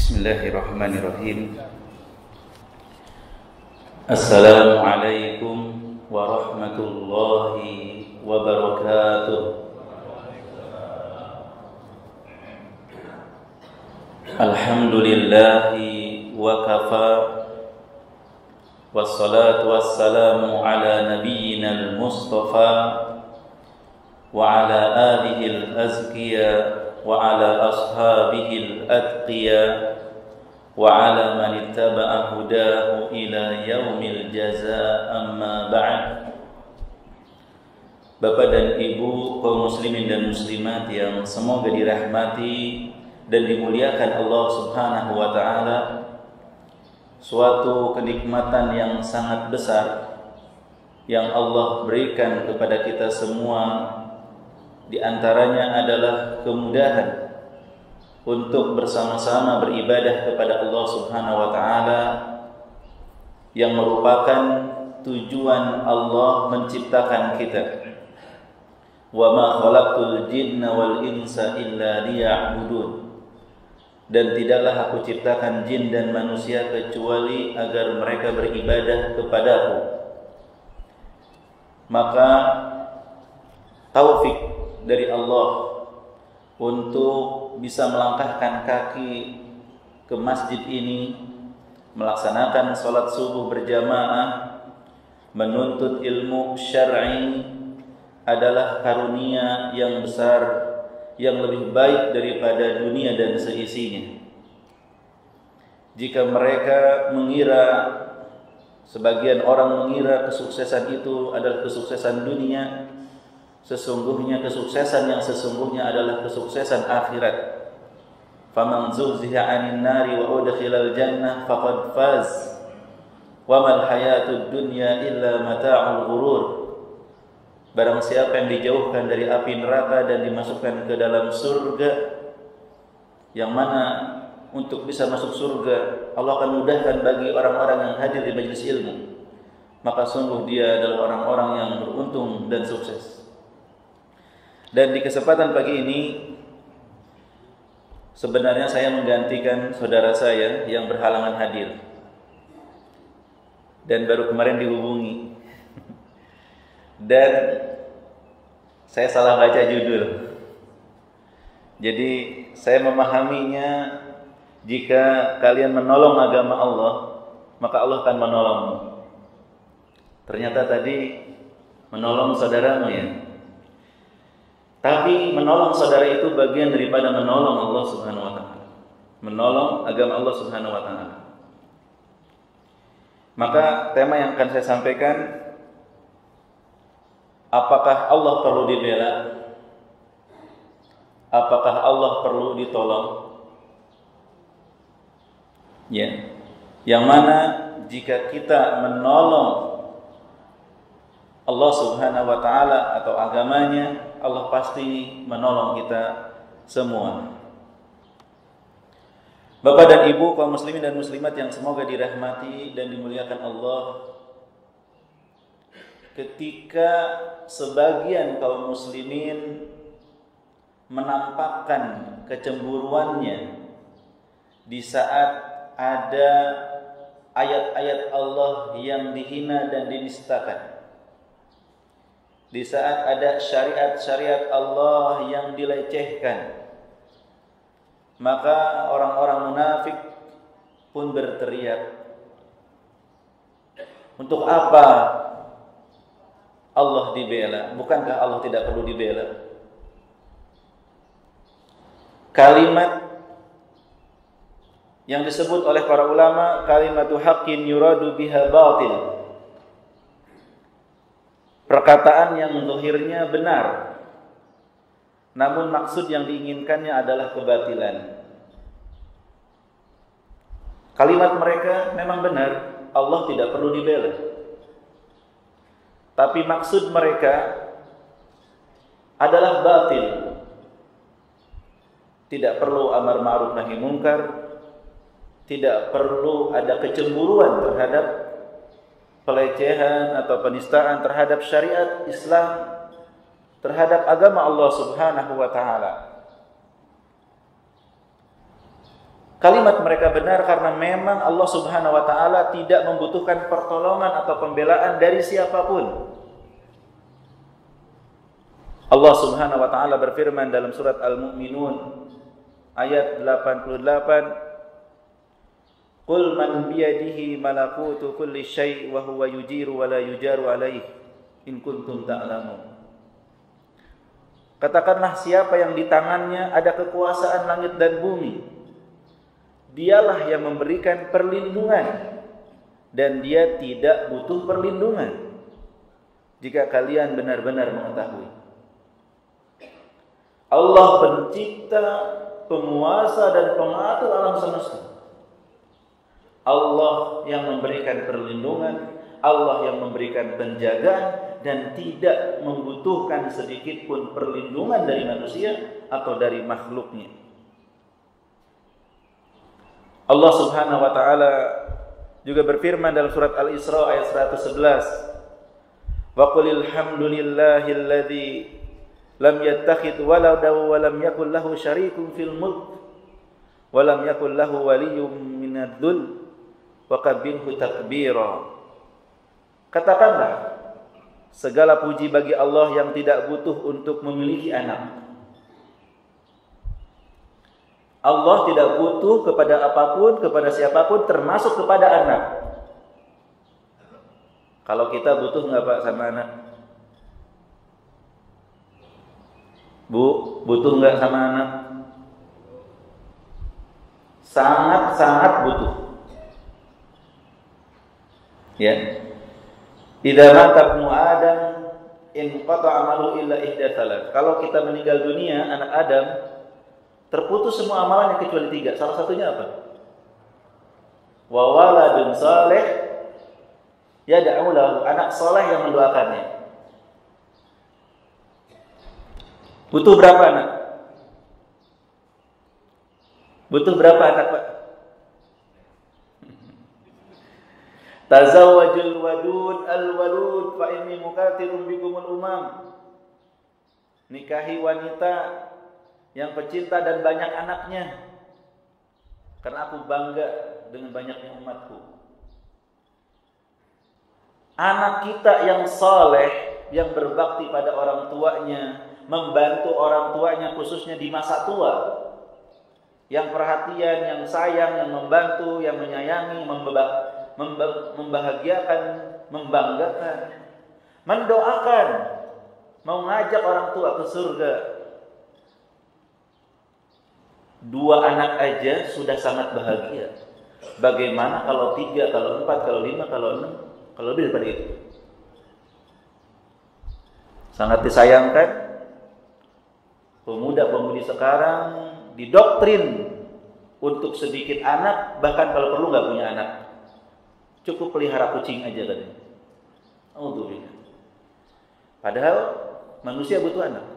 Bismillahirrahmanirrahim. Assalamualaikum warahmatullahi wabarakatuh. Alhamdulillahi wa kafa, wassalatu wassalamu ala nabiyyina al-mustafa wa ala alihi al-azkiya wa ala ashabihi al-atqiya wa ala man ittaba'a hudahu ila yaumil jazaa, amma ba'd. Bapak dan Ibu kaum muslimin dan muslimat yang semoga dirahmati dan dimuliakan Allah Subhanahu wa taala, suatu kenikmatan yang sangat besar yang Allah berikan kepada kita semua, di antaranya adalah kemudahan untuk bersama-sama beribadah kepada Allah Subhanahu wa taala, yang merupakan tujuan Allah menciptakan kita. Wa ma khalaqtul jinna wal insa illa liya'budun. Dan tidaklah aku ciptakan jin dan manusia kecuali agar mereka beribadah kepadaku. Maka taufik dari Allah untuk bisa melangkahkan kaki ke masjid ini, melaksanakan sholat subuh berjamaah, menuntut ilmu syar'i adalah karunia yang besar, yang lebih baik daripada dunia dan seisinya. Jika mereka mengira, sebagian orang mengira kesuksesan itu adalah kesuksesan dunia, sesungguhnya kesuksesan yang sesungguhnya adalah kesuksesan akhirat. Faman zuhziha 'anil nari wa udkhilal jannah faqad faz. Wa mal hayatud dunya illa mata'ul ghurur. Barang siapa yang dijauhkan dari api neraka dan dimasukkan ke dalam surga, yang mana untuk bisa masuk surga Allah akan mudahkan bagi orang-orang yang hadir di majelis ilmu, maka sungguh dia adalah orang-orang yang beruntung dan sukses. Dan di kesempatan pagi ini sebenarnya saya menggantikan saudara saya yang berhalangan hadir dan baru kemarin dihubungi. Dan saya salah baca judul. Jadi saya memahaminya, jika kalian menolong agama Allah, maka Allah akan menolongmu. Ternyata tadi menolong saudaramu ya. Tapi menolong saudara itu bagian daripada menolong Allah Subhanahu wa taala. Menolong agama Allah Subhanahu wa taala. Maka tema yang akan saya sampaikan, apakah Allah perlu dibela? Apakah Allah perlu ditolong? Ya. Yang mana jika kita menolong Allah Subhanahu wa taala atau agamanya, Allah pasti menolong kita semua. Bapak dan Ibu kaum muslimin dan muslimat yang semoga dirahmati dan dimuliakan Allah, ketika sebagian kaum muslimin menampakkan kecemburuannya di saat ada ayat-ayat Allah yang dihina dan dinistakan, di saat ada syariat-syariat Allah yang dilecehkan, maka orang-orang munafik pun berteriak, untuk apa Allah dibela? Bukankah Allah tidak perlu dibela? Kalimat yang disebut oleh para ulama kalimatu haqqin yuradu biha batil, perkataan yang zahirnya benar, namun maksud yang diinginkannya adalah kebatilan. Kalimat mereka memang benar, Allah tidak perlu dibela. Tapi maksud mereka adalah batil. Tidak perlu amar ma'ruf nahi munkar, tidak perlu ada kecemburuan terhadap pelecehan atau penistaan terhadap syariat Islam, terhadap agama Allah Subhanahu wa taala. Kalimat mereka benar karena memang Allah Subhanahu wa taala tidak membutuhkan pertolongan atau pembelaan dari siapapun. Allah Subhanahu wa taala berfirman dalam surat Al-Mu'minun ayat 88, "Qul man biyadihi malakutu kulli syai' wa huwa yujiru wa la yujaru alaihi in kuntum ta'lamun." Katakanlah, siapa yang di tangannya ada kekuasaan langit dan bumi, dialah yang memberikan perlindungan dan dia tidak butuh perlindungan jika kalian benar-benar mengetahui. Allah pencipta, penguasa dan pengatur alam semesta. Allah yang memberikan perlindungan, Allah yang memberikan penjagaan dan tidak membutuhkan sedikit pun perlindungan dari manusia atau dari makhluknya. Allah Subhanahu wa taala juga berfirman dalam surat Al-Isra ayat 111, "Wa qulil hamdulillahilladzi lam yattakhidh waladan wa lam yakul lahu syarikun fil mulk wa lam yakul lahu waliyyun minadh-dhul wa kabbirhu takbira." Katakanlah, segala puji bagi Allah yang tidak butuh untuk memiliki anak. Allah tidak butuh kepada apapun, kepada siapapun, termasuk kepada anak. Kalau kita butuh nggak Pak sama anak? Bu, butuh nggak sama anak? Sangat-sangat butuh. Ya. Idza mata ibnu Adam in qata'a amalu illa ihda thalath. Kalau kita meninggal dunia, anak Adam terputus semua amalannya kecuali 3. Salah satunya apa? Wa waladun salih yad'u lahu, anak saleh yang mendoakannya. Butuh berapa anak? Butuh berapa anak, Pak? Tazawwajul wadud al-walud fa inni mukatsirun bikumul umam. Nikahi wanita yang pecinta dan banyak anaknya, karena aku bangga dengan banyaknya umatku. Anak kita yang saleh, yang berbakti pada orang tuanya, membantu orang tuanya khususnya di masa tua, yang perhatian, yang sayang, yang membantu, yang menyayangi, membahagiakan, membanggakan, mendoakan, mau ngajak orang tua ke surga. 2 anak aja sudah sangat bahagia. Bagaimana kalau 3, kalau 4, kalau 5, kalau 6, kalau lebih daripada itu? Sangat disayangkan pemuda-pemudi sekarang didoktrin untuk sedikit anak, bahkan kalau perlu nggak punya anak, cukup pelihara kucing aja katanya. Alhamdulillah. Padahal manusia butuh anak.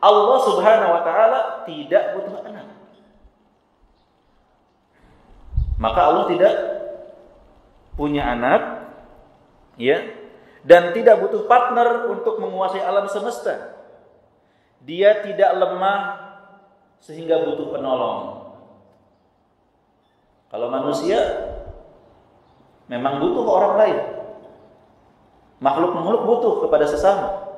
Allah Subhanahu wa taala tidak butuh anak. Maka Allah tidak punya anak, ya, dan tidak butuh partner untuk menguasai alam semesta. Dia tidak lemah sehingga butuh penolong. Kalau manusia memang butuh orang lain. Makhluk-makhluk butuh kepada sesama.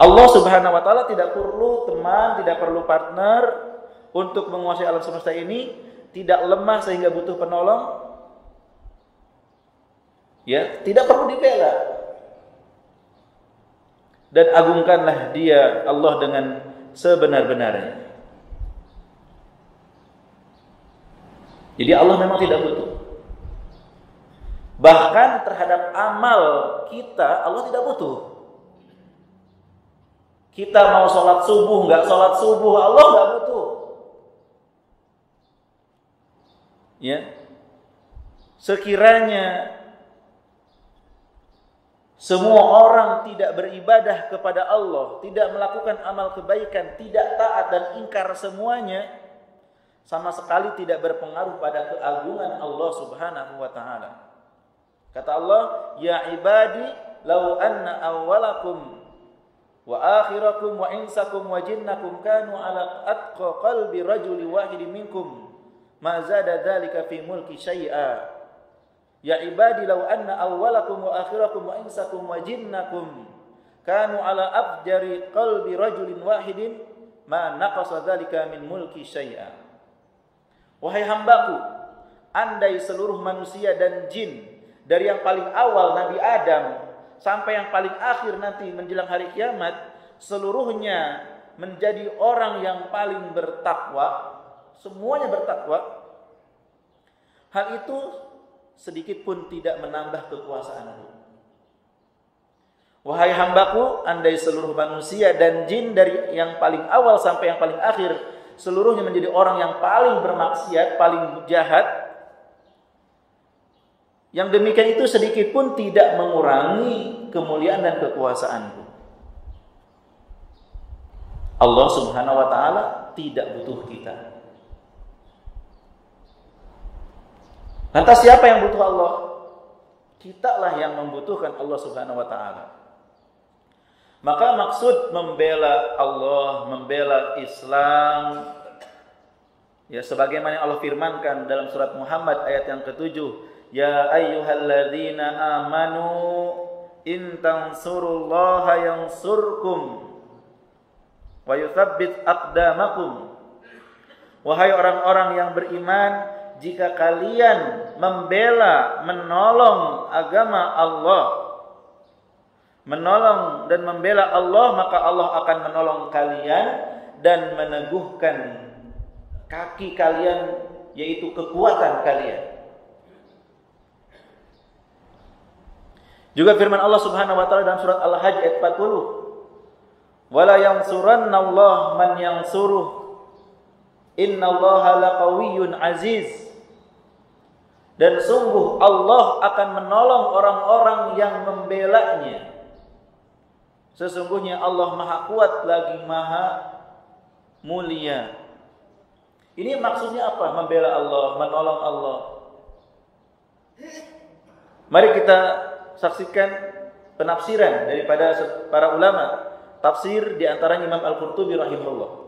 Allah Subhanahu wa taala tidak perlu teman, tidak perlu partner untuk menguasai alam semesta ini, tidak lemah sehingga butuh penolong. Ya, tidak perlu dibela. Dan agungkanlah Dia Allah dengan sebenar-benarnya. Jadi Allah memang tidak butuh. Bahkan terhadap amal kita Allah tidak butuh. Kita mau sholat subuh, nggak sholat subuh, Allah nggak butuh. Ya, sekiranya semua orang tidak beribadah kepada Allah, tidak melakukan amal kebaikan, tidak taat dan ingkar semuanya, sama sekali tidak berpengaruh pada keagungan Allah Subhanahu wa taala. Kata Allah, "Ya ibadi, law anna awwalakum wa akhirakum wa insakum wa jinnakum kanu ala atqa qalbi rajuli wahidin minkum ma zada dzalika fi mulki syai'a. Ya ibadi law anna awwalakum wa akhirakum wa insakum wa jinnakum kanu ala abjari qalbi rajulin wahidin ma naqasa dzalika min mulki syai'a. Wahai hambaku, andai seluruh manusia dan jin dari yang paling awal Nabi Adam sampai yang paling akhir nanti menjelang hari kiamat, seluruhnya menjadi orang yang paling bertakwa, semuanya bertakwa, hal itu sedikit pun tidak menambah kekuasaanku. Wahai hambaku, andai seluruh manusia dan jin dari yang paling awal sampai yang paling akhir seluruhnya menjadi orang yang paling bermaksiat, paling jahat, yang demikian itu sedikit pun tidak mengurangi kemuliaan dan kekuasaanku. Allah Subhanahu wa taala tidak butuh kita. Lantas siapa yang butuh Allah? Kitalah yang membutuhkan Allah Subhanahu wa taala. Maka maksud membela Allah, membela Islam, ya sebagaimana Allah firmankan dalam surat Muhammad ayat yang ke-7, ya ayyuhalladzina amanu in tansurullaha yansurkum wa yutsabbit aqdamakum. Wahai orang-orang yang beriman, jika kalian membela, menolong agama Allah, menolong dan membela Allah, maka Allah akan menolong kalian dan meneguhkan kaki kalian, yaitu kekuatan kalian. Juga firman Allah Subhanahu wa taala dalam surat Al-Hajj ayat 40, wala yansurannallahu man yansuruh innallaha laqawiyyun aziz. Dan sungguh Allah akan menolong orang-orang yang membelanya. Sesungguhnya Allah Maha Kuat lagi Maha Mulia. Ini maksudnya apa? Membela Allah, menolong Allah. Mari kita saksikan penafsiran daripada para ulama. Tafsir di antaranya Imam Al-Qurtubi rahimahullah.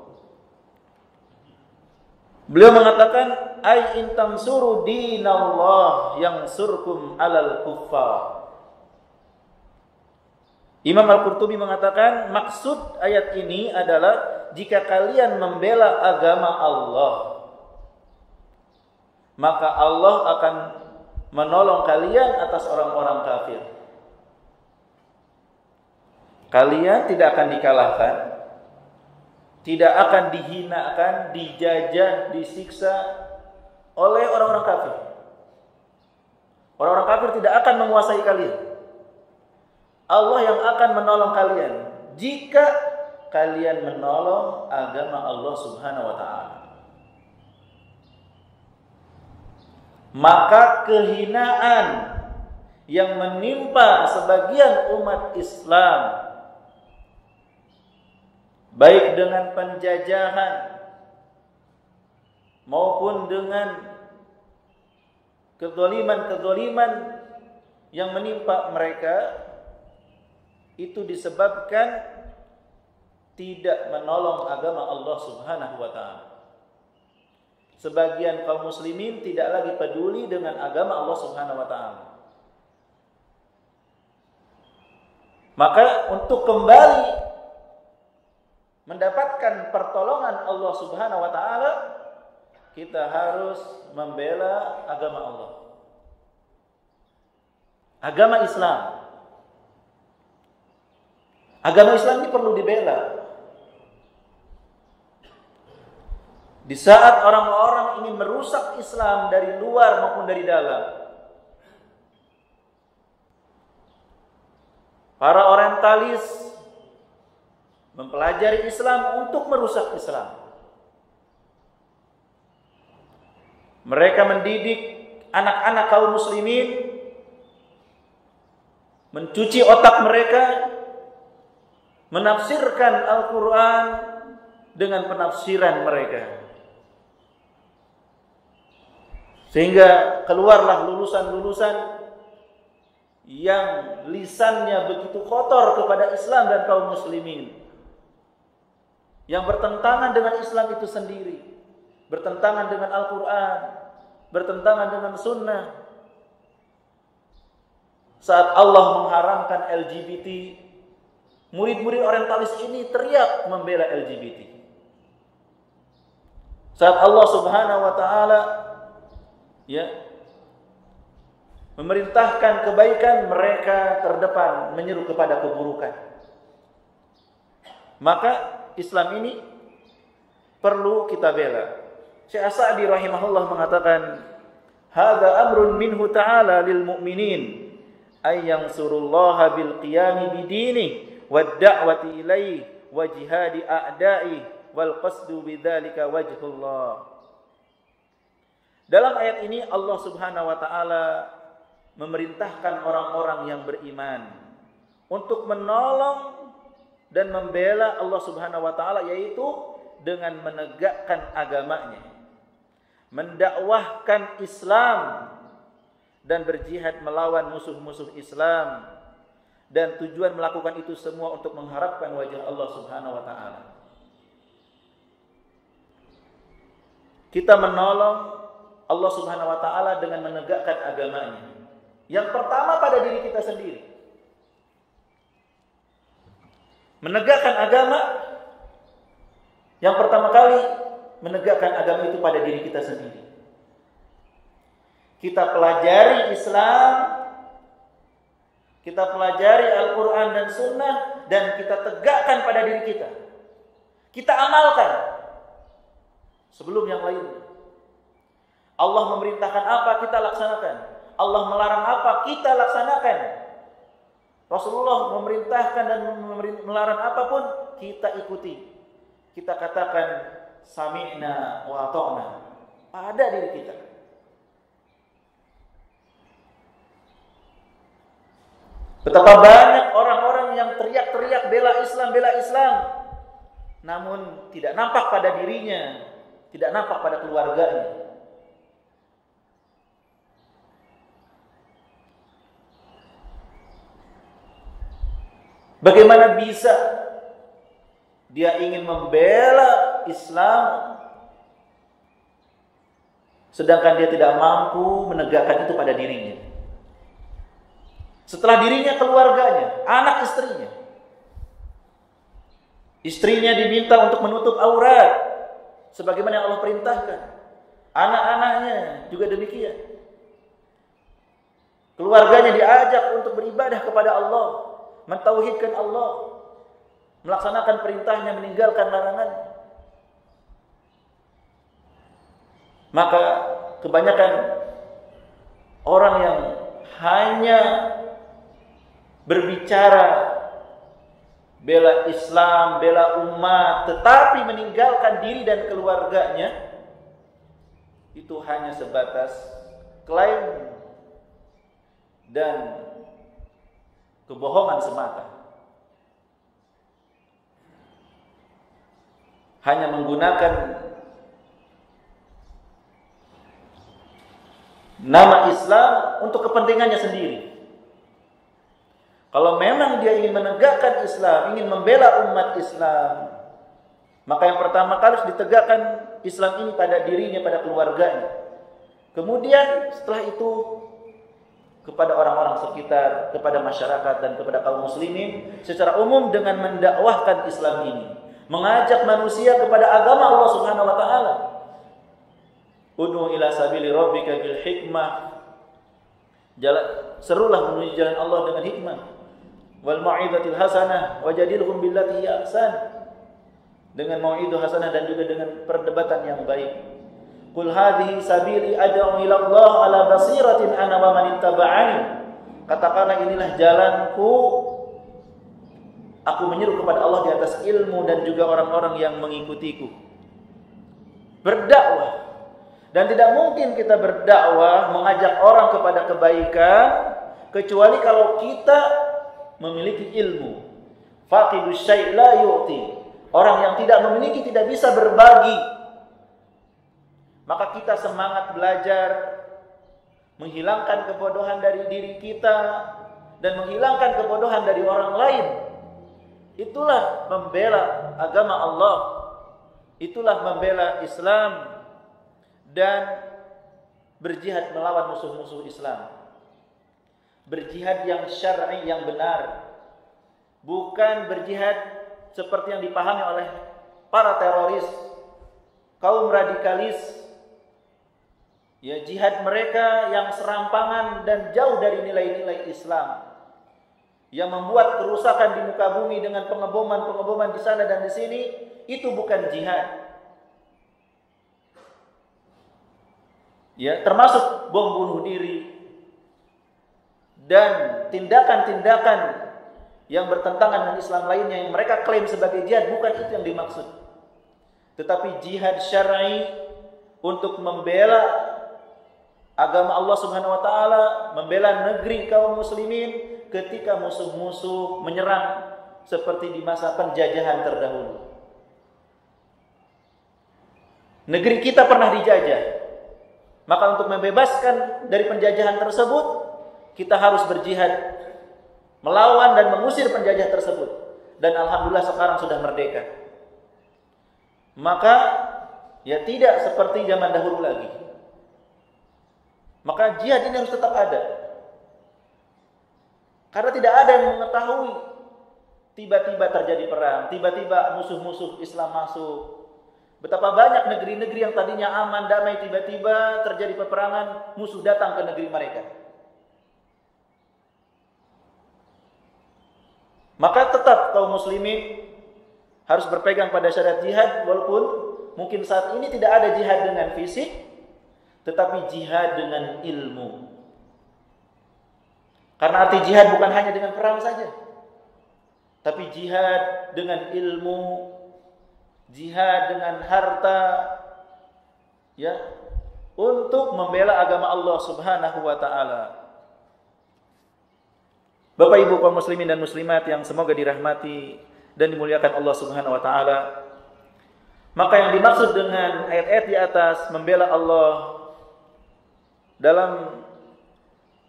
Beliau mengatakan, ay in tamsuru dinallah yansurkum alal kuffar. Imam Al-Qurtubi mengatakan maksud ayat ini adalah jika kalian membela agama Allah, maka Allah akan menolong kalian atas orang-orang kafir. Kalian tidak akan dikalahkan, tidak akan dihinakan, dijajah, disiksa oleh orang-orang kafir. Orang-orang kafir tidak akan menguasai kalian. Allah yang akan menolong kalian jika kalian menolong agama Allah Subhanahu wa taala. Maka kehinaan yang menimpa sebagian umat Islam, baik dengan penjajahan maupun dengan kezaliman-kezaliman yang menimpa mereka, itu disebabkan tidak menolong agama Allah Subhanahu wa taala. Sebagian kaum muslimin tidak lagi peduli dengan agama Allah Subhanahu wa taala. Maka untuk kembali mendapatkan pertolongan Allah Subhanahu wa taala, kita harus membela agama Allah. Agama Islam. Agama Islam ini perlu dibela. Di saat orang-orang ingin merusak Islam dari luar maupun dari dalam, para orientalis mempelajari Islam untuk merusak Islam. Mereka mendidik anak-anak kaum muslimin, mencuci otak mereka, menafsirkan Al-Quran dengan penafsiran mereka. Sehingga keluarlah lulusan-lulusan yang lisannya begitu kotor kepada Islam dan kaum muslimin, yang bertentangan dengan Islam itu sendiri, bertentangan dengan Al-Quran, bertentangan dengan Sunnah. Saat Allah mengharamkan LGBT, murid-murid orientalis ini teriak membela LGBT. Saat Allah Subhanahu wa taala memerintahkan kebaikan, mereka terdepan menyeru kepada keburukan. Maka Islam ini perlu kita bela. Syekh As-Sa'di rahimahullah mengatakan, "Hadza amrun minhu ta'ala lil mu'minin ay yansurullaha bil qiyami bidini wad da'wati ilaihi wa jihadi a'da'i wal qasdu bidzalika wajhullah." Dalam ayat ini Allah Subhanahu wa taala memerintahkan orang-orang yang beriman untuk menolong dan membela Allah Subhanahu wa taala, yaitu dengan menegakkan agamanya, mendakwahkan Islam dan berjihad melawan musuh-musuh Islam, dan tujuan melakukan itu semua untuk mengharapkan wajah Allah Subhanahu wa taala. Kita menolong Allah Subhanahu wa taala dengan menegakkan agamanya. Yang pertama pada diri kita sendiri. Menegakkan agama, yang pertama kali menegakkan agama itu pada diri kita sendiri. Kita pelajari Islam, kita pelajari Al-Quran dan Sunnah, dan kita tegakkan pada diri kita. Kita amalkan sebelum yang lainnya. Allah memerintahkan apa, kita laksanakan. Allah melarang apa, kita laksanakan. Rasulullah memerintahkan dan melarang apapun, kita ikuti. Kita katakan sami'na wa ata'na pada diri kita. Betapa banyak orang-orang yang teriak-teriak bela Islam, namun tidak nampak pada dirinya, tidak nampak pada keluarganya. Bagaimana bisa dia ingin membela Islam sedangkan dia tidak mampu menegakkan itu pada dirinya? Setelah dirinya, keluarganya, anak istrinya. Istrinya diminta untuk menutup aurat sebagaimana yang Allah perintahkan. Anak-anaknya juga demikian. Keluarganya diajak untuk beribadah kepada Allah, mentauhidkan Allah, melaksanakan perintahnya, meninggalkan larangannya. Maka kebanyakan orang yang hanya berbicara bela Islam, bela umat, tetapi meninggalkan diri dan keluarganya, itu hanya sebatas klaim dan kebohongan semata. Hanya menggunakan nama Islam untuk kepentingannya sendiri. Kalau memang dia ingin menegakkan Islam, ingin membela umat Islam, maka yang pertama kali harus ditegakkan Islam ini pada dirinya, pada keluarganya. Kemudian setelah itu kepada orang-orang sekitar, kepada masyarakat dan kepada kaum muslimin secara umum dengan mendakwahkan Islam ini, mengajak manusia kepada agama Allah Subhanahu wa taala. Ud'u ila sabili rabbika bil hikmah. Serulah menuju jalan Allah dengan hikmah. Wal mau'izatil hasanah wajadilhum billati hiya ahsan. Dengan mau'izah hasanah dan juga dengan perdebatan yang baik. Qul hadhihi sabili ad'u ila Allah ala basiratin ana wa man ittaba'ani. Katakanlah, inilah jalanku, aku menyeru kepada Allah di atas ilmu dan juga orang-orang yang mengikutiku. Berdakwah. Dan tidak mungkin kita berdakwah, mengajak orang kepada kebaikan, kecuali kalau kita memiliki ilmu. Faqidus syai' la yu'ti. Orang yang tidak memiliki tidak bisa berbagi. Maka kita semangat belajar, menghilangkan kebodohan dari diri kita, dan menghilangkan kebodohan dari orang lain. Itulah membela agama Allah. Itulah membela Islam dan berjihad melawan musuh-musuh Islam. Berjihad yang syar'i, yang benar. Bukan berjihad seperti yang dipahami oleh para teroris, kaum radikalis. Ya, jihad mereka yang serampangan dan jauh dari nilai-nilai Islam, yang membuat kerusakan di muka bumi dengan pengeboman-pengeboman di sana dan di sini. Itu bukan jihad. Ya, termasuk bom bunuh diri dan tindakan-tindakan yang bertentangan dengan Islam lainnya yang mereka klaim sebagai jihad. Bukan itu yang dimaksud, tetapi jihad syar'i untuk membela agama Allah Subhanahu wa taala, membela negeri kaum muslimin ketika musuh-musuh menyerang seperti di masa penjajahan terdahulu. Negeri kita pernah dijajah. Maka untuk membebaskan dari penjajahan tersebut, kita harus berjihad melawan dan mengusir penjajah tersebut. Dan alhamdulillah sekarang sudah merdeka. Maka ya tidak seperti zaman dahulu lagi. Maka jihad ini harus tetap ada. Karena tidak ada yang mengetahui tiba-tiba terjadi perang, tiba-tiba musuh-musuh Islam masuk. Betapa banyak negeri-negeri yang tadinya aman, damai, tiba-tiba terjadi peperangan, musuh datang ke negeri mereka. Maka tetap kaum muslimin harus berpegang pada syariat jihad, walaupun mungkin saat ini tidak ada jihad dengan fisik, tetapi jihad dengan ilmu. Karena arti jihad bukan hanya dengan perang saja, tapi jihad dengan ilmu, jihad dengan harta, ya, untuk membela agama Allah Subhanahu wa taala. Bapak Ibu kaum muslimin dan muslimat yang semoga dirahmati dan dimuliakan Allah Subhanahu wa taala. Maka yang dimaksud dengan ayat-ayat di atas membela Allah, dalam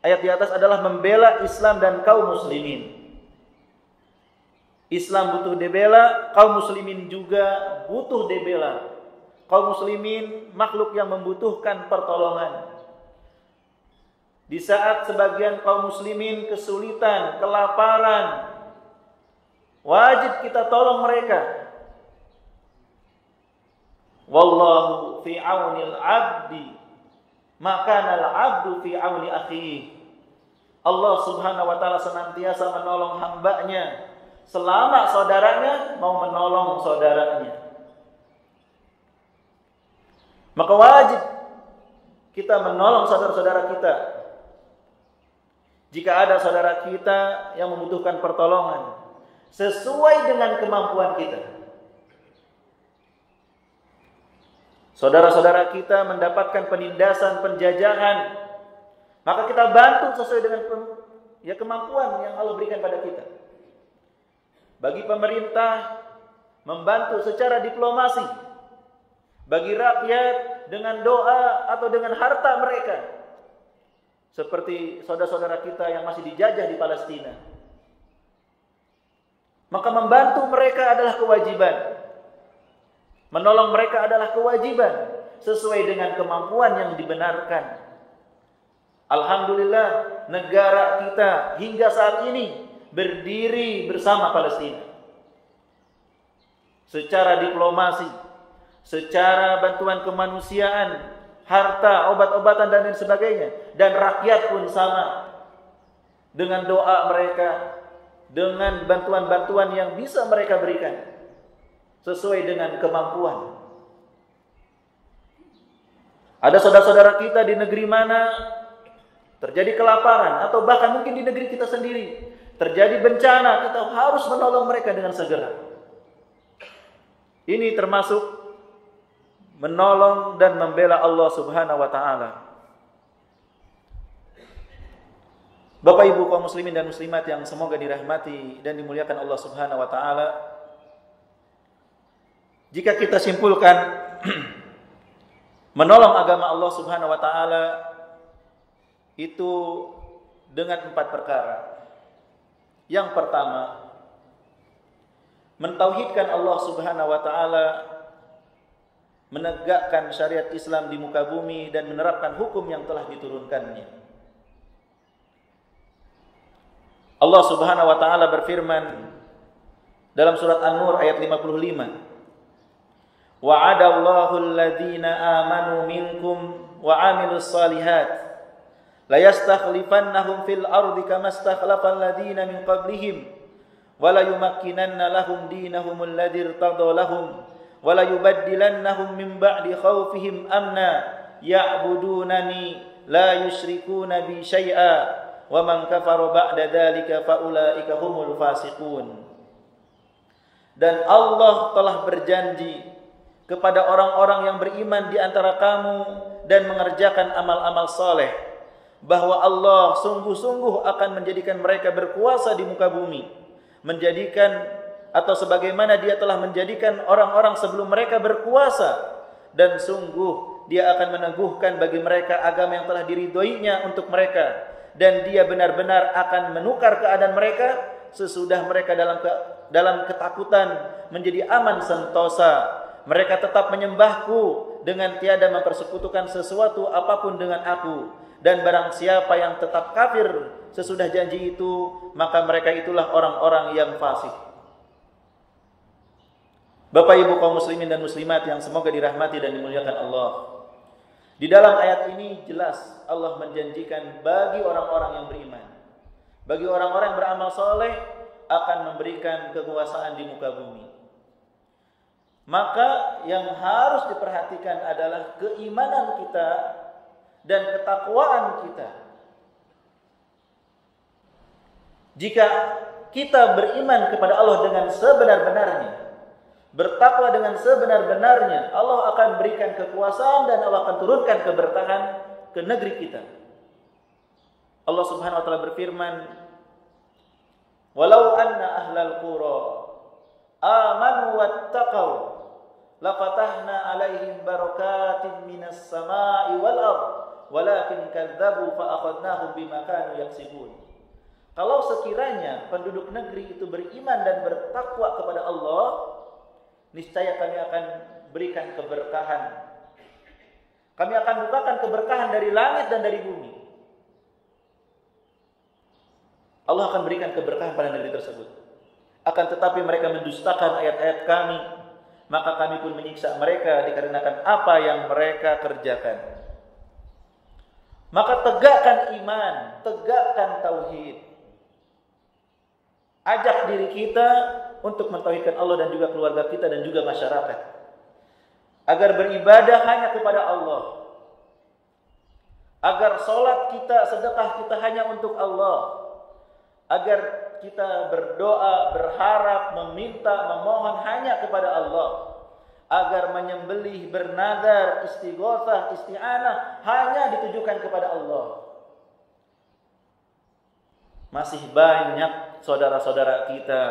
ayat di atas adalah membela Islam dan kaum muslimin. Islam butuh dibela, kaum muslimin juga butuh dibela. Kaum muslimin makhluk yang membutuhkan pertolongan. Di saat sebagian kaum muslimin kesulitan, kelaparan, wajib kita tolong mereka. Wallahu fi aunil abdi, maka al abdu fi auni akhihi. Allah Subhanahu wa taala senantiasa menolong hambanya selama saudaranya mau menolong saudaranya. Maka wajib kita menolong saudara-saudara kita. Jika ada saudara kita yang membutuhkan pertolongan sesuai dengan kemampuan kita. Saudara-saudara kita mendapatkan penindasan, penjajahan, maka kita bantu sesuai dengan kemampuan yang Allah berikan pada kita. Bagi pemerintah, membantu secara diplomasi. Bagi rakyat, dengan doa atau dengan harta mereka. Seperti saudara-saudara kita yang masih dijajah di Palestina. Maka membantu mereka adalah kewajiban. Menolong mereka adalah kewajiban sesuai dengan kemampuan yang dibenarkan. Alhamdulillah, negara kita hingga saat ini berdiri bersama Palestina. Secara diplomasi, secara bantuan kemanusiaan, harta, obat-obatan dan lain sebagainya. Dan rakyat pun sama. Dengan doa mereka, dengan bantuan-bantuan yang bisa mereka berikan sesuai dengan kemampuan. Ada saudara-saudara kita di negeri mana terjadi kelaparan, atau bahkan mungkin di negeri kita sendiri terjadi bencana, kita harus menolong mereka dengan segera. Ini termasuk menolong dan membela Allah Subhanahu wa taala. Bapak Ibu kaum muslimin dan muslimat yang semoga dirahmati dan dimuliakan Allah Subhanahu wa taala. Jika kita simpulkan menolong agama Allah Subhanahu wa taala itu dengan 4 perkara. Yang pertama, mentauhidkan Allah Subhanahu wa taala, menegakkan syariat Islam di muka bumi dan menerapkan hukum yang telah diturunkannya. Allah Subhanahu wa taala berfirman dalam surat An-Nur ayat 55, wa'adallahu alladhina amanu minkum wa 'amilus shalihat la yastakhlifannahum fil ardi kama istakhlafal ladzina min qablihim wa la yumakkinanna lahum dinahum alladzi irtada lahum wa la yubaddilannahum min ba'di khawfihim amna ya'budunani la yusyrikuna bi syai'a wa man kafara ba'da dzalika fa ulaika humul fasiqun. Dan Allah telah berjanji kepada orang-orang yang beriman di antara kamu dan mengerjakan amal-amal saleh bahwa Allah sungguh-sungguh akan menjadikan mereka berkuasa di muka bumi, menjadikan atau sebagaimana Dia telah menjadikan orang-orang sebelum mereka berkuasa, dan sungguh Dia akan meneguhkan bagi mereka agama yang telah diridhoinya untuk mereka, dan Dia benar-benar akan menukar keadaan mereka sesudah mereka dalam ketakutan menjadi aman sentosa. Mereka tetap menyembahku dengan tiada mempersekutukan sesuatu apapun dengan aku. Dan barang siapa yang tetap kafir sesudah janji itu, maka mereka itulah orang-orang yang fasik. Bapak Ibu kaum muslimin dan muslimat yang semoga dirahmati dan dimuliakan Allah, di dalam ayat ini jelas Allah menjanjikan bagi orang-orang yang beriman, bagi orang-orang yang beramal soleh, akan memberikan kekuasaan di muka bumi. Maka yang harus diperhatikan adalah keimanan kita dan ketakwaan kita. Jika kita beriman kepada Allah dengan sebenar-benarnya, bertakwa dengan sebenar-benarnya, Allah akan berikan kekuasaan dan Allah akan turunkan keberkahan ke negeri kita. Allah Subhanahu wa taala berfirman, "Walau anna ahlal qura amanu wattaqau lafatahna alaihim barakatin minas sama'i wal ard walakin kadzdzabu fa akhadnahum bima kanu yaksibun." Kalau sekiranya penduduk negeri itu beriman dan bertakwa kepada Allah, niscaya kami akan berikan keberkahan. Kami akan bukakan keberkahan dari langit dan dari bumi. Allah akan berikan keberkahan pada negeri tersebut. Akan tetapi mereka mendustakan ayat-ayat kami, maka kami pun menyiksa mereka dikarenakan apa yang mereka kerjakan. Maka tegakkan iman, tegakkan tauhid. Ajak diri kita untuk mentauhidkan Allah dan juga keluarga kita dan juga masyarakat, agar beribadah hanya kepada Allah, agar sholat kita, sedekah kita hanya untuk Allah, agar kita berdoa, berharap, meminta, memohon hanya kepada Allah, agar menyembelih, bernadar, istighotsah, isti'anah hanya ditujukan kepada Allah. Masih banyak saudara-saudara kita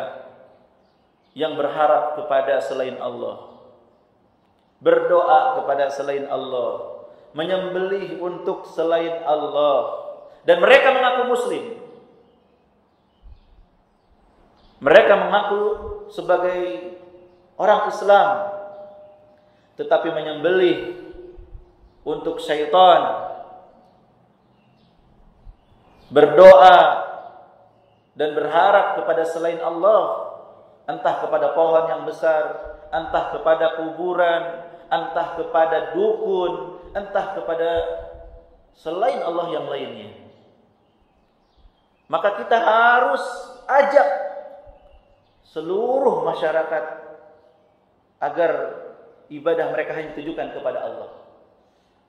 yang berharap kepada selain Allah, berdoa kepada selain Allah, menyembelih untuk selain Allah, dan mereka mengaku muslim. Mereka mengaku sebagai orang Islam, tetapi menyembelih untuk syaitan, berdoa dan berharap kepada selain Allah, entah kepada pohon yang besar, entah kepada kuburan, entah kepada dukun, entah kepada selain Allah yang lainnya. Maka kita harus ajak seluruh masyarakat agar ibadah mereka hanya ditujukan kepada Allah,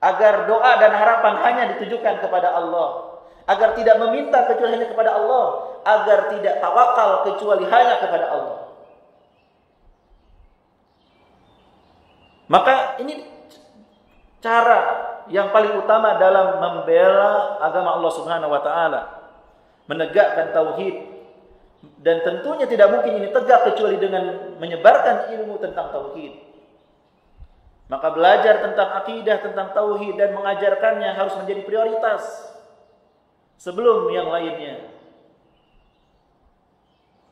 agar doa dan harapan hanya ditujukan kepada Allah, agar tidak meminta kecuali hanya kepada Allah, agar tidak tawakal kecuali hanya kepada Allah. Maka ini cara yang paling utama dalam membela agama Allah Subhanahu wa taala, menegakkan tauhid. Dan tentunya tidak mungkin ini tegak kecuali dengan menyebarkan ilmu tentang tauhid. Maka belajar tentang akidah, tentang tauhid dan mengajarkannya harus menjadi prioritas sebelum yang lainnya.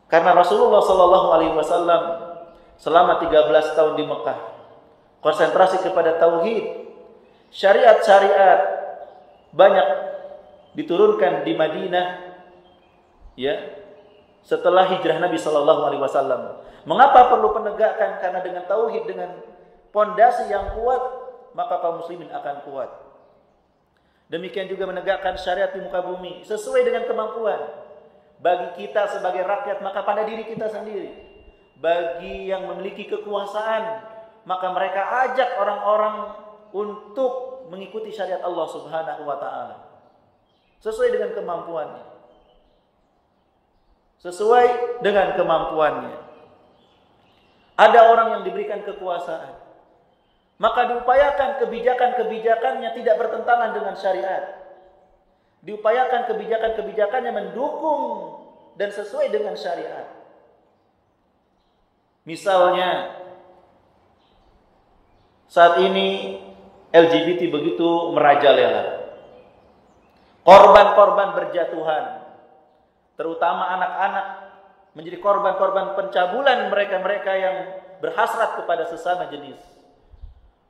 Karena Rasulullah sallallahu alaihi wasallam selama 13 tahun di Mekah konsentrasi kepada tauhid. Syariat-syariat banyak diturunkan di Madinah ya setelah hijrah Nabi sallallahu alaihi wasallam. Mengapa perlu penegakkan? Karena dengan tauhid, dengan pondasi yang kuat, maka kaum muslimin akan kuat. Demikian juga menegakkan syariat di muka bumi sesuai dengan kemampuan. Bagi kita sebagai rakyat, maka pada diri kita sendiri. Bagi yang memiliki kekuasaan, maka mereka ajak orang-orang untuk mengikuti syariat Allah Subhanahu wa taala. Sesuai dengan kemampuannya. Sesuai dengan kemampuannya. Ada orang yang diberikan kekuasaan, maka diupayakan kebijakan-kebijakannya tidak bertentangan dengan syariat. Diupayakan kebijakan-kebijakannya mendukung dan sesuai dengan syariat. Misalnya, saat ini LGBT begitu merajalela. Korban-korban berjatuhan, terutama anak-anak, menjadi korban-korban pencabulan mereka-mereka yang berhasrat kepada sesama jenis.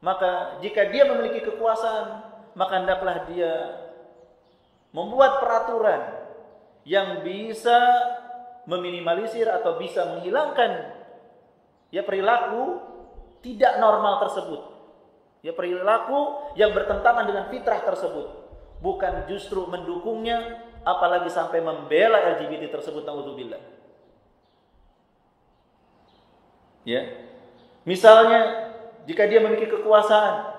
Maka jika dia memiliki kekuasaan, maka hendaklah dia membuat peraturan yang bisa meminimalisir atau bisa menghilangkan ya perilaku tidak normal tersebut. Ya perilaku yang bertentangan dengan fitrah tersebut, bukan justru mendukungnya, apalagi sampai membela LGBT tersebut, naudzubillah. Ya. Misalnya jika dia memiliki kekuasaan,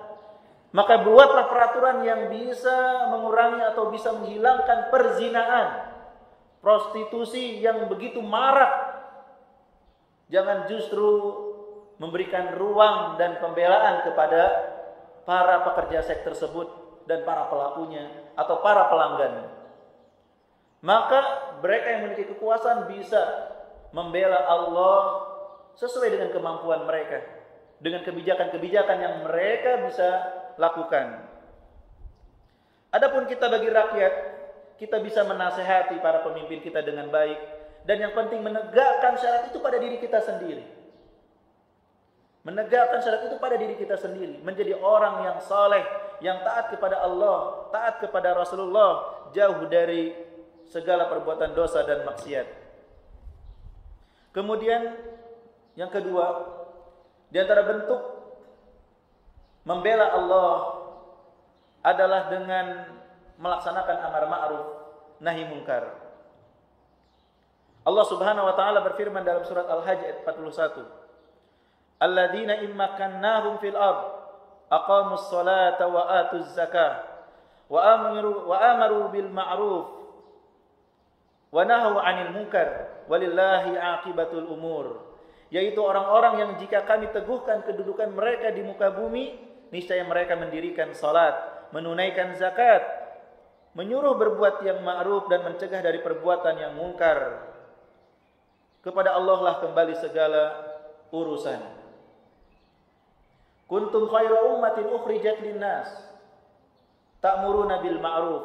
maka buatlah peraturan yang bisa mengurangi atau bisa menghilangkan perzinaan, prostitusi yang begitu marak. Jangan justru memberikan ruang dan pembelaan kepada para pekerja seks tersebut dan para pelakunya atau para pelanggannya. Maka mereka yang memiliki kekuasaan bisa membela Allah sesuai dengan kemampuan mereka, dengan kebijakan-kebijakan yang mereka bisa lakukan. Adapun kita bagi rakyat, kita bisa menasehati para pemimpin kita dengan baik, dan yang penting menegakkan syarat itu pada diri kita sendiri. Menegakkan syarat itu pada diri kita sendiri, menjadi orang yang saleh, yang taat kepada Allah, taat kepada Rasulullah, jauh dari segala perbuatan dosa dan maksiat. Kemudian yang kedua, di antara bentuk membela Allah adalah dengan melaksanakan amar ma'ruf nahi munkar. Allah Subhanahu wa taala berfirman dalam surat Al-Hajj ayat 41. Alladzina immakannahum fil ard aqamus salata wa atuz zakah wa amaru bil ma'ruf wa nahaw 'anil munkar walillahi 'aqibatul umur. Yaitu orang-orang yang jika kami teguhkan kedudukan mereka di muka bumi, niscaya mereka mendirikan salat, menunaikan zakat, menyuruh berbuat yang ma'ruf dan mencegah dari perbuatan yang mungkar. Kepada Allah lah kembali segala urusan. Kuntum khairu ummatin ukhrijat linnas ta'muruna bil ma'ruf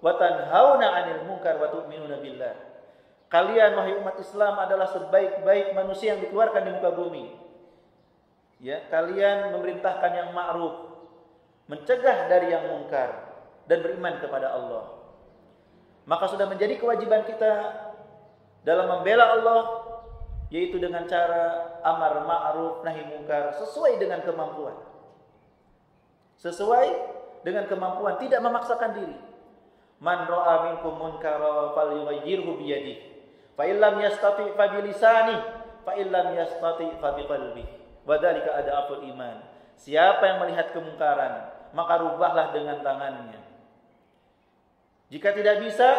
wa tanhauna 'anil munkar wa tu'minuna billah. Kalian wahai umat Islam adalah sebaik-baik manusia yang dikeluarkan di muka bumi. Ya, kalian memerintahkan yang ma'ruf, mencegah dari yang mungkar dan beriman kepada Allah. Maka sudah menjadi kewajiban kita dalam membela Allah, yaitu dengan cara amar ma'ruf nahi munkar sesuai dengan kemampuan. Sesuai dengan kemampuan, tidak memaksakan diri. Man ra'a minkum munkara falyughayyirhu bi yadihi. Fa illam yastati' fa bi lisanihi, fa illam yastati' fa bi qalbihi. Wa dzalika ad'aful iman. Siapa yang melihat kemungkaran, maka rubahlah dengan tangannya. Jika tidak bisa,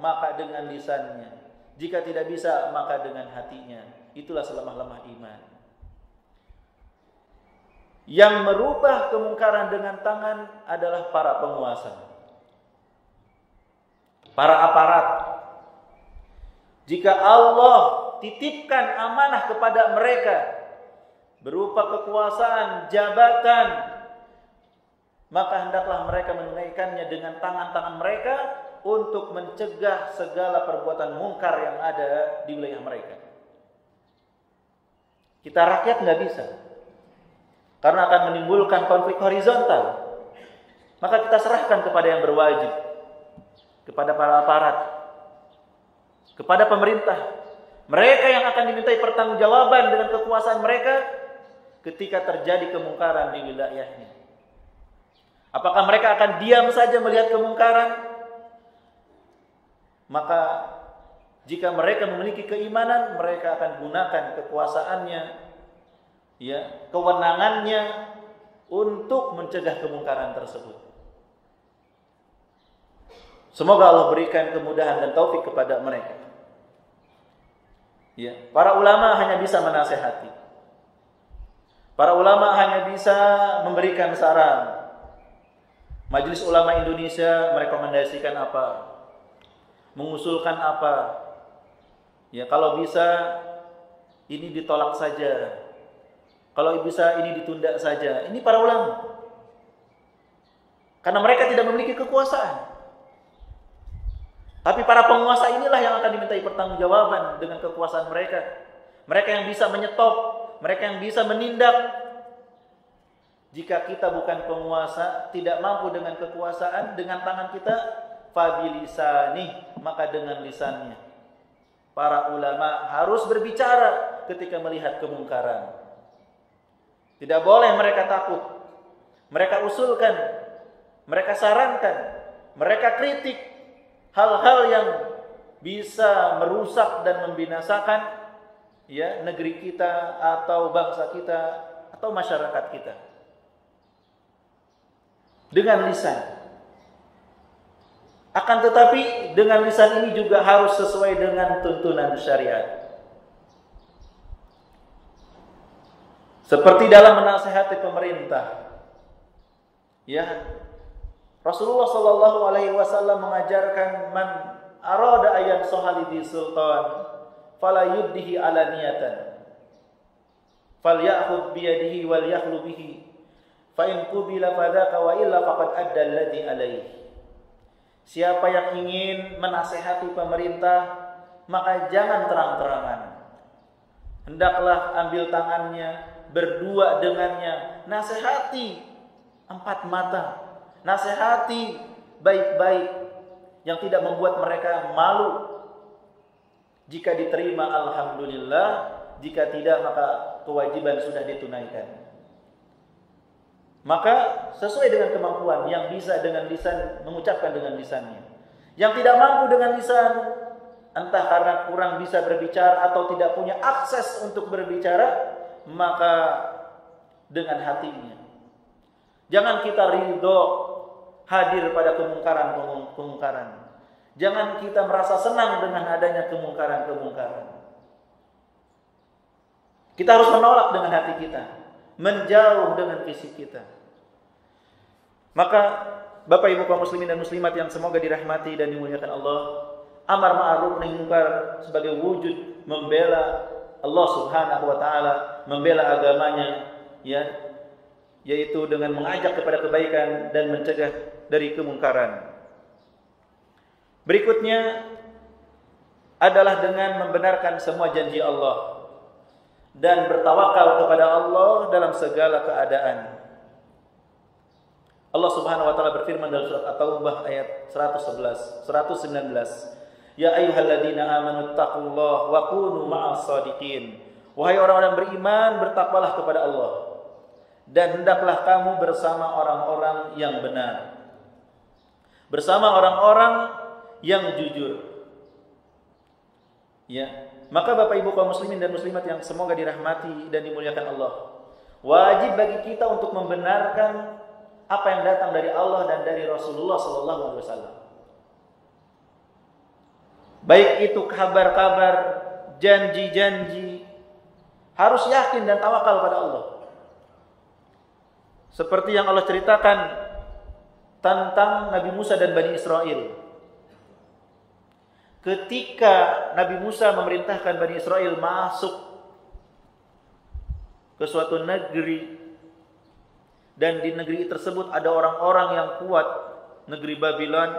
maka dengan lisannya. Jika tidak bisa, maka dengan hatinya. Itulah selemah-lemah iman. Yang merubah kemungkaran dengan tangan adalah para penguasa, para aparat. Jika Allah titipkan amanah kepada mereka berupa kekuasaan, jabatan, maka hendaklah mereka menunaikannya dengan tangan-tangan mereka untuk mencegah segala perbuatan mungkar yang ada di wilayah mereka. Kita rakyat nggak bisa. Karena akan menimbulkan konflik horizontal. Maka kita serahkan kepada yang berwajib. Kepada para aparat. Kepada pemerintah. Mereka yang akan dimintai pertanggungjawaban dengan kekuasaan mereka ketika terjadi kemungkaran di wilayahnya. Apakah mereka akan diam saja melihat kemungkaran? Maka jika mereka memiliki keimanan, mereka akan gunakan kekuasaannya, ya, kewenangannya untuk mencegah kemungkaran tersebut. Semoga Allah berikan kemudahan dan taufik kepada mereka. Ya, para ulama hanya bisa menasehati. Para ulama hanya bisa memberikan saran. Majelis Ulama Indonesia merekomendasikan apa? Mengusulkan apa? Ya, kalau bisa ini ditolak saja. Kalau bisa ini ditunda saja. Ini para ulama. Karena mereka tidak memiliki kekuasaan. Tapi para penguasa inilah yang akan dimintai pertanggungjawaban dengan kekuasaan mereka. Mereka yang bisa menyetop, mereka yang bisa menindak. Jika kita bukan penguasa, tidak mampu dengan kekuasaan, dengan tangan kita, fabilisani, maka dengan lisannya. Para ulama harus berbicara ketika melihat kemungkaran. Tidak boleh mereka takut. Mereka usulkan, mereka sarankan, mereka kritik hal-hal yang bisa merusak dan membinasakan, ya, negeri kita atau bangsa kita atau masyarakat kita. Dengan lisan. Akan tetapi dengan lisan ini juga harus sesuai dengan tuntunan syariat. Seperti dalam menasihati pemerintah. Ya. Rasulullah sallallahu alaihi wasallam mengajarkan man arada ayan sohalidi sultan fala yubdihi alaniyatan falya'khudh biyadihi wal yakhlu bihi fa in qubila fadaka wa illa faqad adda alladhi alaihi. Siapa yang ingin menasehati pemerintah, maka jangan terang-terangan. Hendaklah ambil tangannya, berdua dengannya, nasihati empat mata, nasihati baik-baik yang tidak membuat mereka malu. Jika diterima alhamdulillah, jika tidak maka kewajiban sudah ditunaikan. Maka sesuai dengan kemampuan, yang bisa dengan lisan mengucapkan dengan lisannya. Yang tidak mampu dengan lisan, entah karena kurang bisa berbicara atau tidak punya akses untuk berbicara, maka dengan hatinya. Jangan kita ridho hadir pada kemungkaran-kemungkaran. Jangan kita merasa senang dengan adanya kemungkaran-kemungkaran. Kita harus menolak dengan hati kita, menjauh dengan fisik kita. Maka Bapak Ibu kaum muslimin dan muslimat yang semoga dirahmati dan dimuliakan Allah, amar ma'ruf nahi munkar sebagai wujud membela Allah Subhanahu wa taala, membela agamanya, ya, yaitu dengan mengajak kepada kebaikan dan mencegah dari kemungkaran. Berikutnya adalah dengan membenarkan semua janji Allah dan bertawakal kepada Allah dalam segala keadaan. Allah Subhanahu wa taala berfirman dalam surat At-Taubah ayat 119. Ya ayyuhalladzina amanu taqullaha wa kunu ma'as shadiqin. Wahai orang-orang beriman, bertakwalah kepada Allah dan hendaklah kamu bersama orang-orang yang benar. Bersama orang-orang yang jujur. Ya, maka Bapak Ibu kaum muslimin dan muslimat yang semoga dirahmati dan dimuliakan Allah, wajib bagi kita untuk membenarkan apa yang datang dari Allah dan dari Rasulullah sallallahu alaihi wasallam. Baik itu kabar-kabar, janji-janji, harus yakin dan tawakal pada Allah. Seperti yang Allah ceritakan tentang Nabi Musa dan Bani Israel. Ketika Nabi Musa memerintahkan Bani Israel masuk ke suatu negeri, dan di negeri tersebut ada orang-orang yang kuat, negeri Babylon,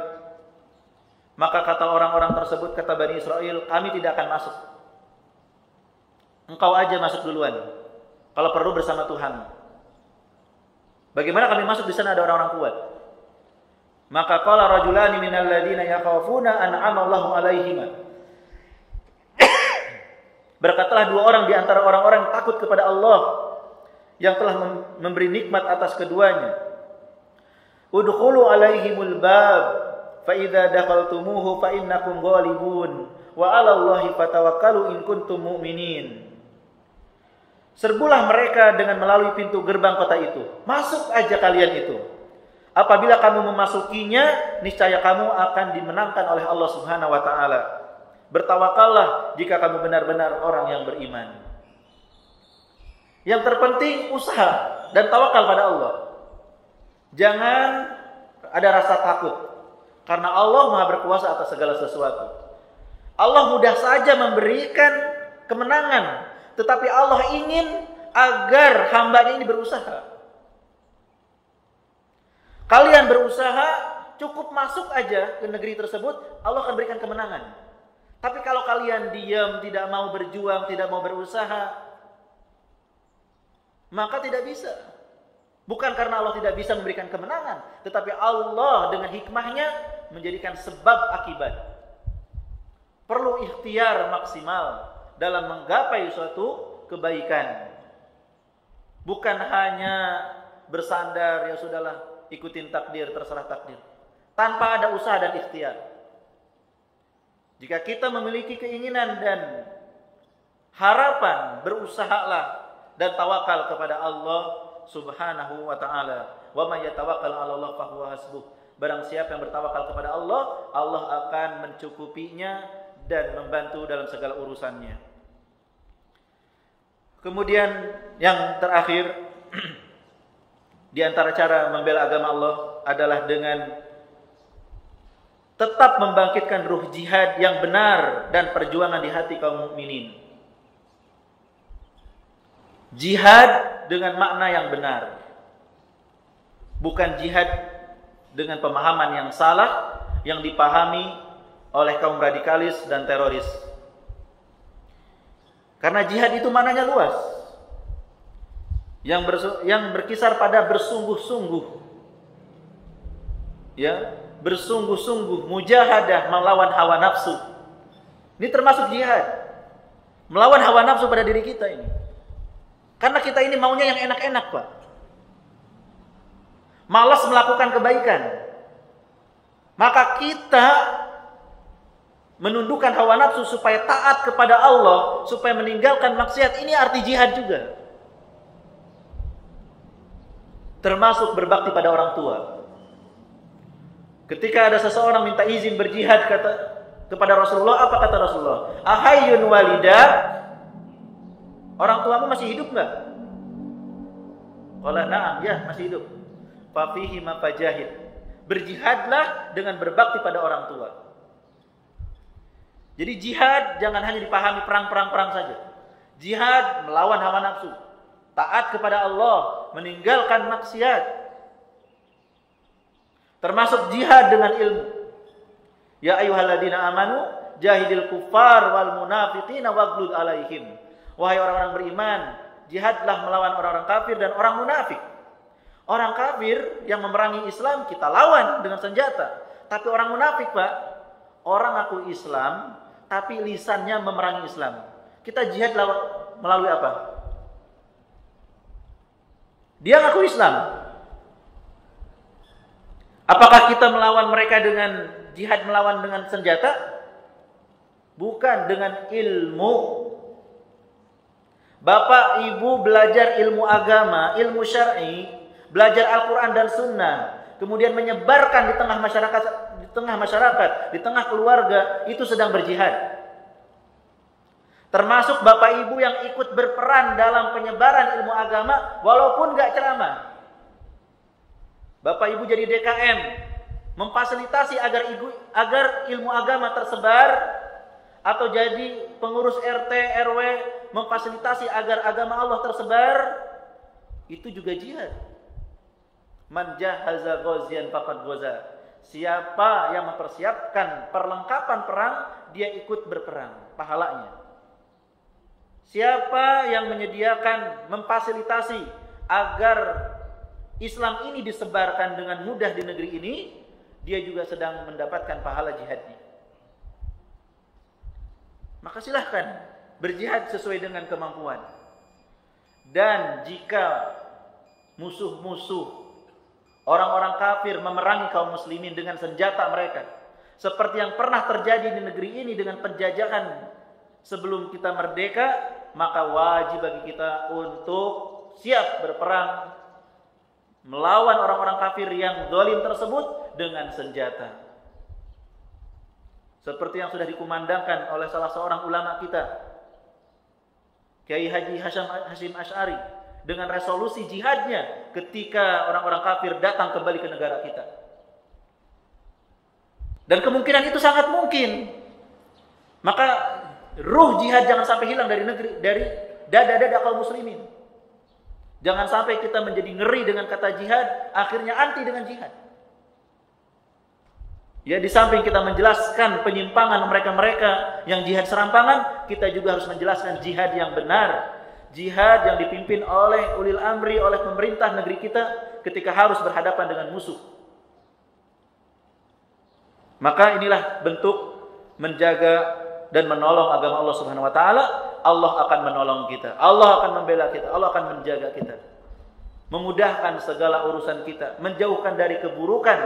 maka kata orang-orang tersebut, kata Bani Israel, kami tidak akan masuk. engkau aja masuk duluan. Kalau perlu bersama Tuhan. Bagaimana kami masuk di sana ada orang-orang kuat? Maka qala rajulani minal ladina yakhafuna an'ama Allahu alaihim. Berkatalah dua orang di antara orang-orang yang takut kepada Allah yang telah memberi nikmat atas keduanya. Udkhulu alaihimul bab fa idza dakhaltumuhu fa innakum ghalibun wa 'alallahi fatawakkalu in kuntum mu'minin. Serbulah mereka dengan melalui pintu gerbang kota itu. Masuk aja kalian itu. Apabila kamu memasukinya, niscaya kamu akan dimenangkan oleh Allah Subhanahu wa taala. Bertawakallah jika kamu benar-benar orang yang beriman. Yang terpenting usaha dan tawakal pada Allah. Jangan ada rasa takut. Karena Allah Maha berkuasa atas segala sesuatu. Allah mudah saja memberikan kemenangan. Tetapi Allah ingin agar hambanya ini berusaha. Kalian berusaha, cukup masuk aja ke negeri tersebut, Allah akan berikan kemenangan. Tapi kalau kalian diam, tidak mau berjuang, tidak mau berusaha, maka tidak bisa. Bukan karena Allah tidak bisa memberikan kemenangan, tetapi Allah dengan hikmahnya menjadikan sebab akibat. Perlu ikhtiar maksimal dalam menggapai suatu kebaikan. Bukan hanya bersandar, ya sudahlah, ikutin takdir, terserah takdir. Tanpa ada usaha dan ikhtiar. Jika kita memiliki keinginan dan harapan, berusahalah dan tawakal kepada Allah Subhanahu wa ta'ala. Wa may yatawakkal 'ala Allah fa huwa hasbuh. Barang siapa yang bertawakal kepada Allah, Allah akan mencukupinya dan membantu dalam segala urusannya. Kemudian yang terakhir, di antara cara membela agama Allah adalah dengan tetap membangkitkan ruh jihad yang benar dan perjuangan di hati kaum mukminin. Jihad dengan makna yang benar. Bukan jihad dengan pemahaman yang salah yang dipahami oleh kaum radikalis dan teroris. Karena jihad itu maknanya luas. Yang berkisar pada bersungguh-sungguh. Ya, bersungguh-sungguh mujahadah melawan hawa nafsu. Ini termasuk jihad. Melawan hawa nafsu pada diri kita ini. Karena kita ini maunya yang enak-enak, Pak. Malas melakukan kebaikan. Maka kita menundukkan hawa nafsu supaya taat kepada Allah, supaya meninggalkan maksiat. Ini arti jihad juga. Termasuk berbakti pada orang tua. Ketika ada seseorang minta izin berjihad kepada Rasulullah, apa kata Rasulullah? Ahayyun walida, orang tuamu masih hidup enggak? Qala na'am, ya masih hidup. Fa fihi ma fajahid. Berjihadlah dengan berbakti pada orang tua. Jadi jihad jangan hanya dipahami perang saja. Jihad melawan hawa nafsu, taat kepada Allah, meninggalkan maksiat. Termasuk jihad dengan ilmu. Ya ayyuhalladzina amanu jahidil kuffar wal munafiqina waghlud alaihim. Wahai orang-orang beriman, jihadlah melawan orang-orang kafir dan orang munafik. Orang kafir yang memerangi Islam kita lawan dengan senjata. Tapi orang munafik, Pak, orang ngaku Islam tapi lisannya memerangi Islam. Kita jihad melalui apa? Dia ngaku Islam. Apakah kita melawan mereka dengan jihad melawan dengan senjata? Bukan, dengan ilmu. Bapak Ibu belajar ilmu agama, ilmu syar'i, belajar Al-Quran dan Sunnah, kemudian menyebarkan di tengah masyarakat, di tengah keluarga, itu sedang berjihad. Termasuk Bapak Ibu yang ikut berperan dalam penyebaran ilmu agama walaupun gak ceramah. Bapak Ibu jadi DKM, memfasilitasi agar ilmu agama tersebar, atau jadi pengurus RT, RW, memfasilitasi agar agama Allah tersebar, itu juga jihad. Man jahaza ghaziyan faqad ghaza. Siapa yang mempersiapkan perlengkapan perang, dia ikut berperang, pahalanya. Siapa yang menyediakan, memfasilitasi agar Islam ini disebarkan dengan mudah di negeri ini, dia juga sedang mendapatkan pahala jihadnya. Maka silahkan berjihad sesuai dengan kemampuan. Dan jika musuh-musuh orang-orang kafir memerangi kaum muslimin dengan senjata mereka, seperti yang pernah terjadi di negeri ini dengan penjajahan sebelum kita merdeka, maka wajib bagi kita untuk siap berperang melawan orang-orang kafir yang zalim tersebut dengan senjata. Seperti yang sudah dikumandangkan oleh salah seorang ulama kita, Kiai Haji Hashim Asy'ari, dengan resolusi jihadnya ketika orang-orang kafir datang kembali ke negara kita. Dan kemungkinan itu sangat mungkin. Maka ruh jihad jangan sampai hilang dari dada-dada kaum muslimin. Jangan sampai kita menjadi ngeri dengan kata jihad, akhirnya anti dengan jihad. Ya, di samping kita menjelaskan penyimpangan mereka-mereka yang jihad serampangan, kita juga harus menjelaskan jihad yang benar. Jihad yang dipimpin oleh ulil amri, oleh pemerintah negeri kita ketika harus berhadapan dengan musuh. Maka inilah bentuk menjaga dan menolong agama Allah Subhanahu wa taala. Allah akan menolong kita, Allah akan membela kita, Allah akan menjaga kita, memudahkan segala urusan kita, menjauhkan dari keburukan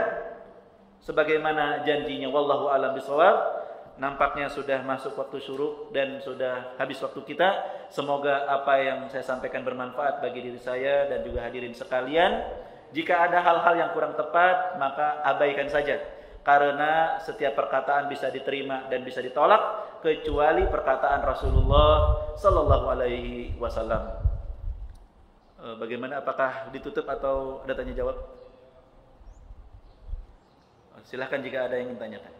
sebagaimana janjinya. Wallahu a'lam bishawab. Nampaknya sudah masuk waktu syuruk dan sudah habis waktu kita. Semoga apa yang saya sampaikan bermanfaat bagi diri saya dan juga hadirin sekalian. Jika ada hal-hal yang kurang tepat, maka abaikan saja, karena setiap perkataan bisa diterima dan bisa ditolak kecuali perkataan Rasulullah sallallahu alaihi wasallam. Bagaimana, apakah ditutup atau ada tanya jawab? Silahkan jika ada yang ingin tanyakan.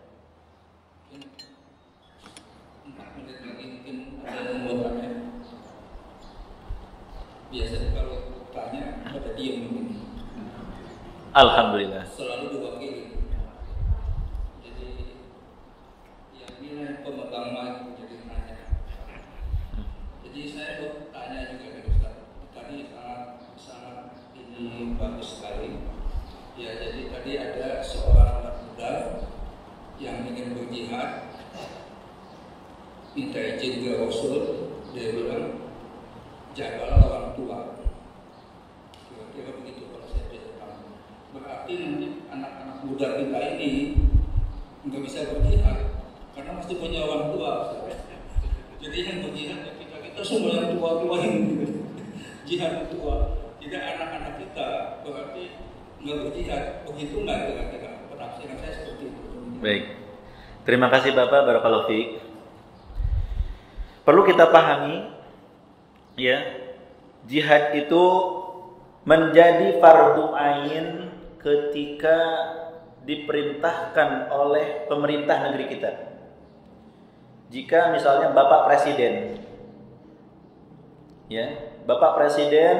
Biasanya kalau tanya pada diam begini. Alhamdulillah. Selalu diwakili. Jadi yang ini pemegang mic jadi nanya. Jadi saya mau tanya juga ke Ustaz. Tadi sangat ini bagus sekali. Ya, jadi tadi ada seorang anak muda yang ingin berjihad, minta izin ke Rasul. Dia bilang, jagalah orang tua. Kira-kira begitu kalau saya bisa tahu. Berarti nanti anak-anak muda kita ini nggak bisa berjihad karena masih punya orang tua. Jadi yang berjihad kita semua yang tua-tua ini jihad tua. Jadi anak-anak kita berarti nggak berjihad. Begitu nggak kira-kira penafsiran saya seperti itu. Baik. Terima kasih Bapak, barakallahu fiik. Perlu kita pahami, ya, jihad itu menjadi fardu ain ketika diperintahkan oleh pemerintah negeri kita. Jika misalnya Bapak Presiden, ya, Bapak Presiden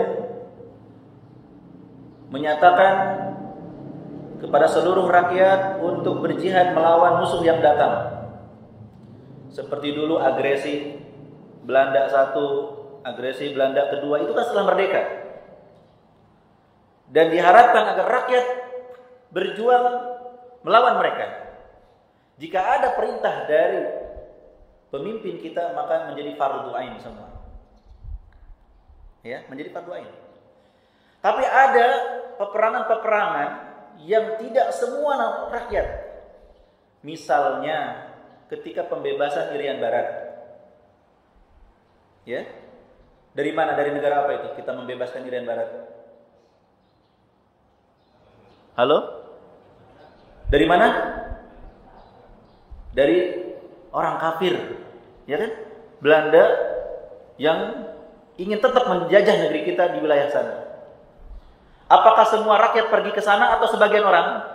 menyatakan kepada seluruh rakyat untuk berjihad melawan musuh yang datang. Seperti dulu agresi Belanda 1, agresi Belanda kedua, itu kan setelah merdeka. Dan diharapkan agar rakyat berjuang melawan mereka. Jika ada perintah dari pemimpin kita, maka menjadi fardu ain semua. Ya, menjadi fardu ain. Tapi ada peperangan-peperangan yang tidak semua rakyat. Misalnya ketika pembebasan Irian Barat. Ya. Dari mana? Dari negara apa itu kita membebaskan Irian Barat? Halo? Dari mana? Dari orang kafir, ya kan? Belanda yang ingin tetap menjajah negeri kita di wilayah sana. Apakah semua rakyat pergi ke sana atau sebagian orang?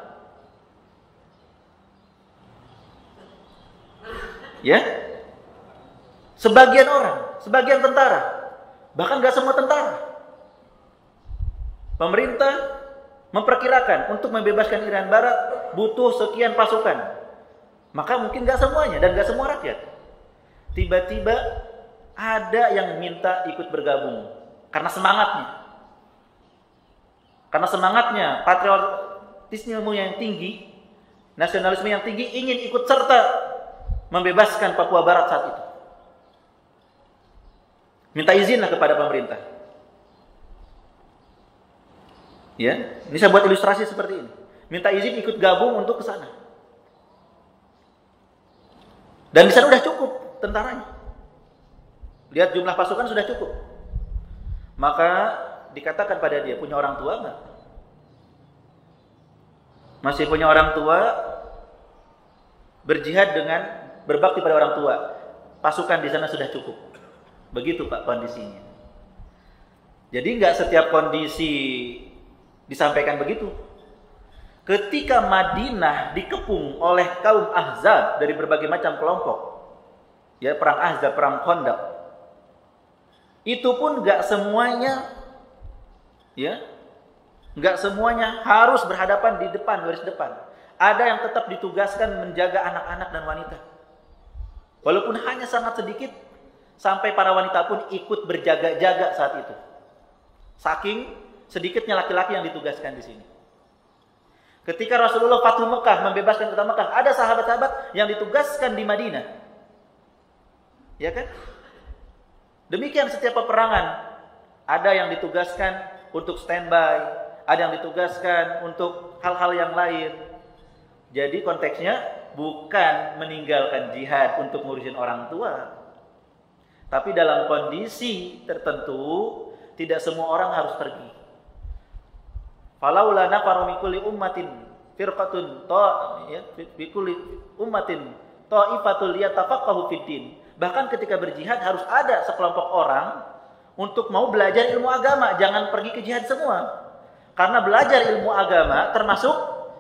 Ya? Sebagian orang, sebagian tentara. Bahkan gak semua tentara. Pemerintah memperkirakan untuk membebaskan Irian Barat butuh sekian pasukan. Maka mungkin gak semuanya dan gak semua rakyat. Tiba-tiba Ada yang minta ikut bergabung karena semangatnya. Karena semangatnya, patriotisme yang tinggi, nasionalisme yang tinggi, ingin ikut serta membebaskan Papua Barat saat itu. Minta izinlah kepada pemerintah. Ya, ini saya buat ilustrasi seperti ini. Minta izin ikut gabung untuk ke sana. Dan di sana sudah cukup tentaranya. Lihat jumlah pasukan sudah cukup. Maka dikatakan pada dia, punya orang tua enggak? Masih punya orang tua, berjihad dengan berbakti pada orang tua. Pasukan di sana sudah cukup. Begitu Pak kondisinya. Jadi enggak setiap kondisi disampaikan begitu. Ketika Madinah dikepung oleh kaum Ahzab dari berbagai macam kelompok, ya perang Ahzab, perang Khandaq, itu pun nggak semuanya, ya, nggak semuanya harus berhadapan di depan, garis depan. Ada yang tetap ditugaskan menjaga anak-anak dan wanita, walaupun hanya sangat sedikit, sampai para wanita pun ikut berjaga-jaga saat itu. Saking sedikitnya laki-laki yang ditugaskan di sini. Ketika Rasulullah Fathu Mekah, membebaskan kota Mekah, ada sahabat-sahabat yang ditugaskan di Madinah. Ya kan? Demikian setiap peperangan. Ada yang ditugaskan untuk standby, ada yang ditugaskan untuk hal-hal yang lain. Jadi konteksnya bukan meninggalkan jihad untuk ngurusin orang tua. Tapi dalam kondisi tertentu, tidak semua orang harus pergi. Falaula nafaru min kulli ummatin firqatun bi kulli ummatin ta'ifatul liyatafaqahu fid din. Bahkan ketika berjihad harus ada sekelompok orang untuk mau belajar ilmu agama, jangan pergi ke jihad semua. Karena belajar ilmu agama termasuk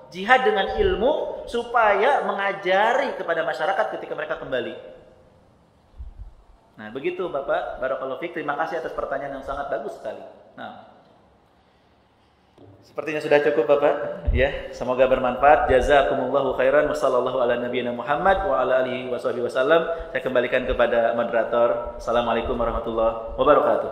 jihad dengan ilmu supaya mengajari kepada masyarakat ketika mereka kembali. Nah, begitu Bapak, barakallahu fiik. Terima kasih atas pertanyaan yang sangat bagus sekali. Nah, sepertinya sudah cukup Bapak, ya. Semoga bermanfaat. Jazakumullahu khairan. Wassallallahu ala nabiyina Muhammad wa ala alihi wasallam. Saya kembalikan kepada moderator. Assalamualaikum warahmatullahi wabarakatuh.